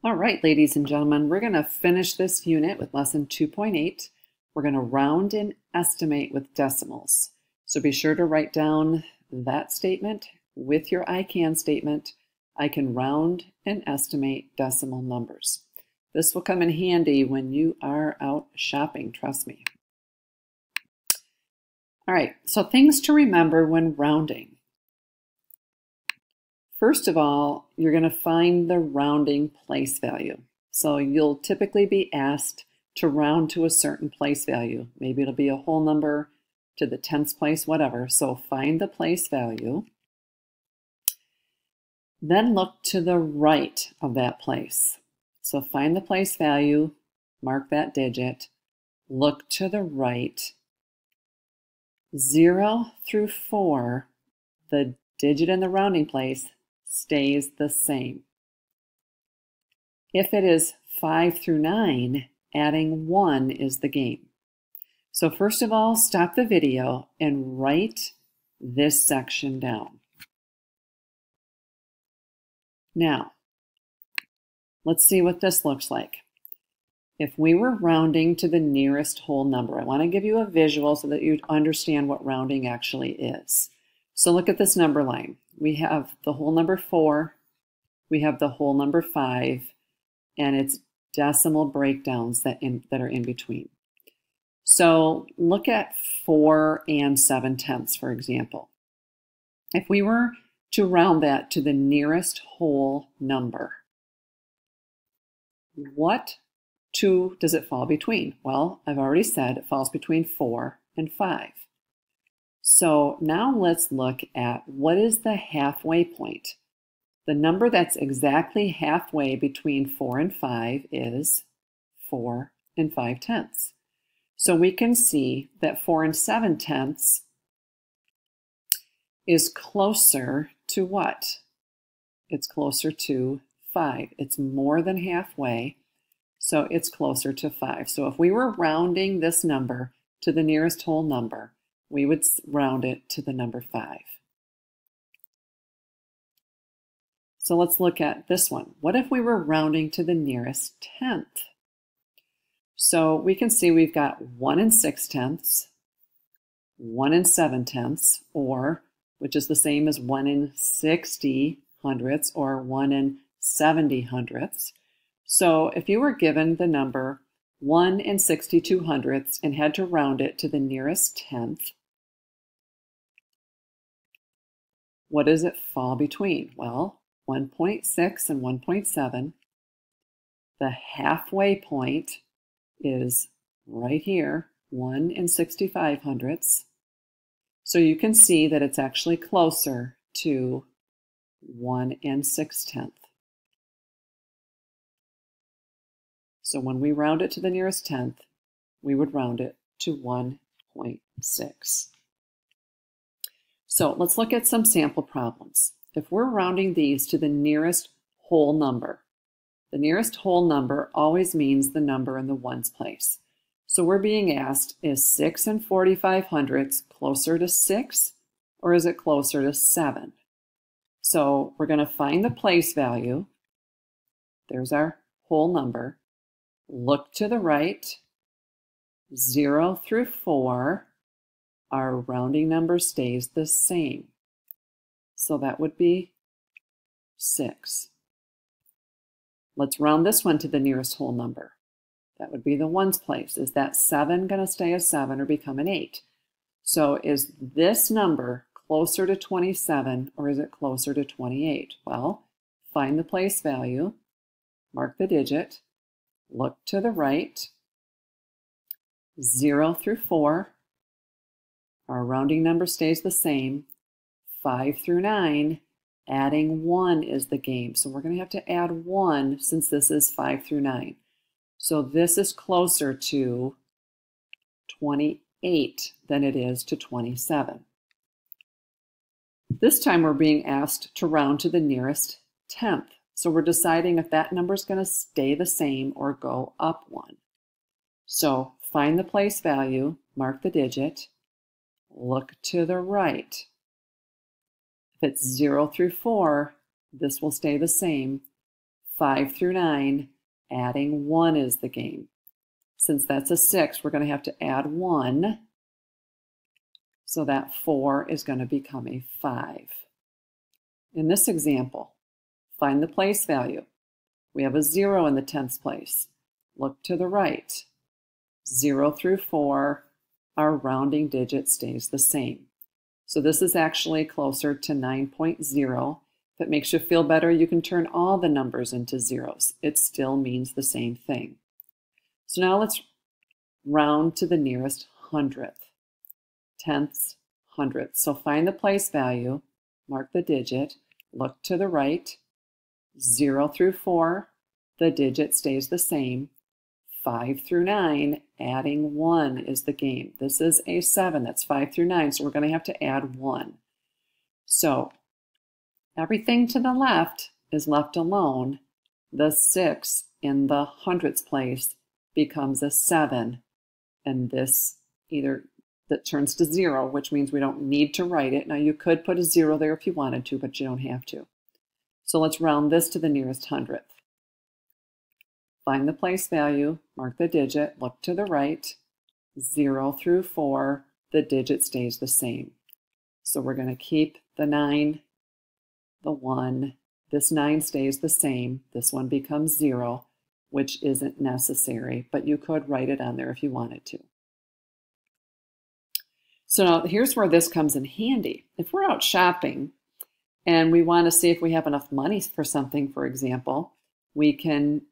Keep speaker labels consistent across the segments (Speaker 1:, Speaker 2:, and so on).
Speaker 1: All right, ladies and gentlemen, we're going to finish this unit with lesson 2.8. We're going to round and estimate with decimals. So be sure to write down that statement with your I can statement. I can round and estimate decimal numbers. This will come in handy when you are out shopping, trust me. All right, so things to remember when rounding. First of all, you're going to find the rounding place value. So you'll typically be asked to round to a certain place value. Maybe it'll be a whole number to the tenths place, whatever. So find the place value. Then look to the right of that place. So find the place value, mark that digit, look to the right. 0 through 4, the digit in the rounding place stays the same. If it is 5 through 9, adding 1 is the game. So first of all, stop the video and write this section down. Now, let's see what this looks like. If we were rounding to the nearest whole number, I want to give you a visual so that you understand what rounding actually is. So look at this number line. We have the whole number 4, we have the whole number 5, and it's decimal breakdowns that are in between. So look at 4 and 7/10, for example. If we were to round that to the nearest whole number, what two does it fall between? Well, I've already said it falls between 4 and 5. So now let's look at what is the halfway point. The number that's exactly halfway between 4 and 5 is 4 and 5/10. So we can see that 4 and 7/10 is closer to what? It's closer to 5. It's more than halfway, so it's closer to 5. So if we were rounding this number to the nearest whole number, we would round it to the number 5. So let's look at this one. What if we were rounding to the nearest tenth? So we can see we've got 1 and 6/10, 1 and 7/10, or which is the same as 1 and 60 hundredths or 1 and 70 hundredths. So if you were given the number 1 and 62 hundredths and had to round it to the nearest tenth, what does it fall between? Well, 1.6 and 1.7. The halfway point is right here, 1 and 65 hundredths. So you can see that it's actually closer to 1 and 6/10. So when we round it to the nearest tenth, we would round it to 1.6. So let's look at some sample problems. If we're rounding these to the nearest whole number, the nearest whole number always means the number in the ones place. So we're being asked, is 6 and 45 hundredths closer to 6 or is it closer to 7? So we're going to find the place value. There's our whole number. Look to the right, 0 through 4, our rounding number stays the same. So that would be 6. Let's round this one to the nearest whole number. That would be the ones place. Is that 7 going to stay a 7 or become an 8? So is this number closer to 27 or is it closer to 28? Well, find the place value, mark the digit, look to the right, 0 through 4, our rounding number stays the same, 5 through 9, adding 1 is the game. So we're going to have to add 1 since this is 5 through 9. So this is closer to 28 than it is to 27. This time we're being asked to round to the nearest tenth. So we're deciding if that number is going to stay the same or go up 1. So find the place value, mark the digit, look to the right. If it's 0 through 4, this will stay the same. 5 through 9, adding 1 is the game. Since that's a 6, we're going to have to add 1. So that 4 is going to become a 5. In this example, find the place value. We have a 0 in the 10th place. Look to the right. 0 through 4, our rounding digit stays the same. So this is actually closer to 9.0. If it makes you feel better, you can turn all the numbers into zeros. It still means the same thing. So now let's round to the nearest hundredth. Tenths, hundredths. So find the place value, mark the digit, look to the right. 0 through 4, the digit stays the same. 5 through 9, adding 1 is the game. This is a 7, that's 5 through 9, so we're going to have to add 1. So everything to the left is left alone. The 6 in the hundredths place becomes a 7, and this that turns to 0, which means we don't need to write it. Now you could put a 0 there if you wanted to, but you don't have to. So let's round this to the nearest hundredth. Find the place value, mark the digit, look to the right. 0 through 4, the digit stays the same. So we're going to keep the 9, the 1. This 9 stays the same. This one becomes 0, which isn't necessary, but you could write it on there if you wanted to. So now here's where this comes in handy. If we're out shopping and we want to see if we have enough money for something, for example, we can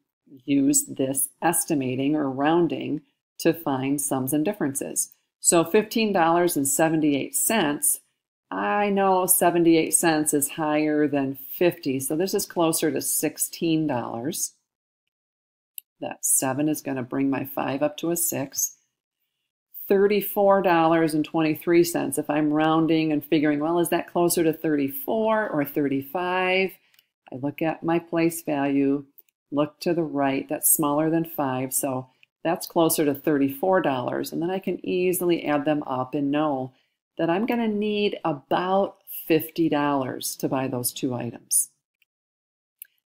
Speaker 1: use this estimating or rounding to find sums and differences. So $15.78, I know 78 cents is higher than 50, so this is closer to $16. That 7 is going to bring my 5 up to a 6. $34.23, if I'm rounding and figuring, well, is that closer to 34 or 35? I look at my place value, look to the right, that's smaller than 5, so that's closer to $34, and then I can easily add them up and know that I'm going to need about $50 to buy those two items.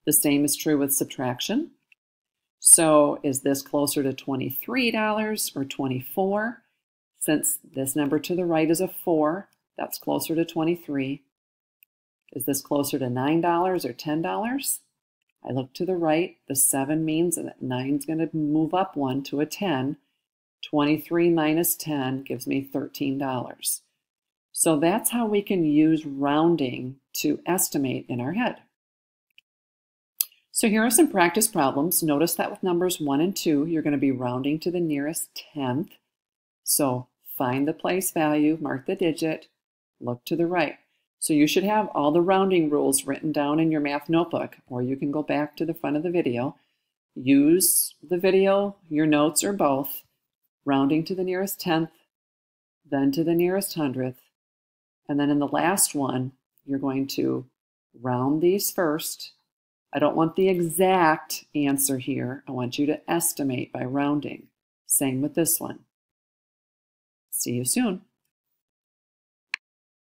Speaker 1: The same is true with subtraction. So is this closer to $23 or 24? Since this number to the right is a 4, that's closer to 23. Is this closer to $9 or $10? I look to the right. The 7 means that 9 is going to move up 1 to a 10. 23 minus 10 gives me $13. So that's how we can use rounding to estimate in our head. So here are some practice problems. Notice that with numbers 1 and 2, you're going to be rounding to the nearest tenth. So find the place value, mark the digit, look to the right. So you should have all the rounding rules written down in your math notebook, or you can go back to the front of the video. Use the video, your notes, or both, rounding to the nearest tenth, then to the nearest hundredth, and then in the last one, you're going to round these first. I don't want the exact answer here. I want you to estimate by rounding. Same with this one. See you soon.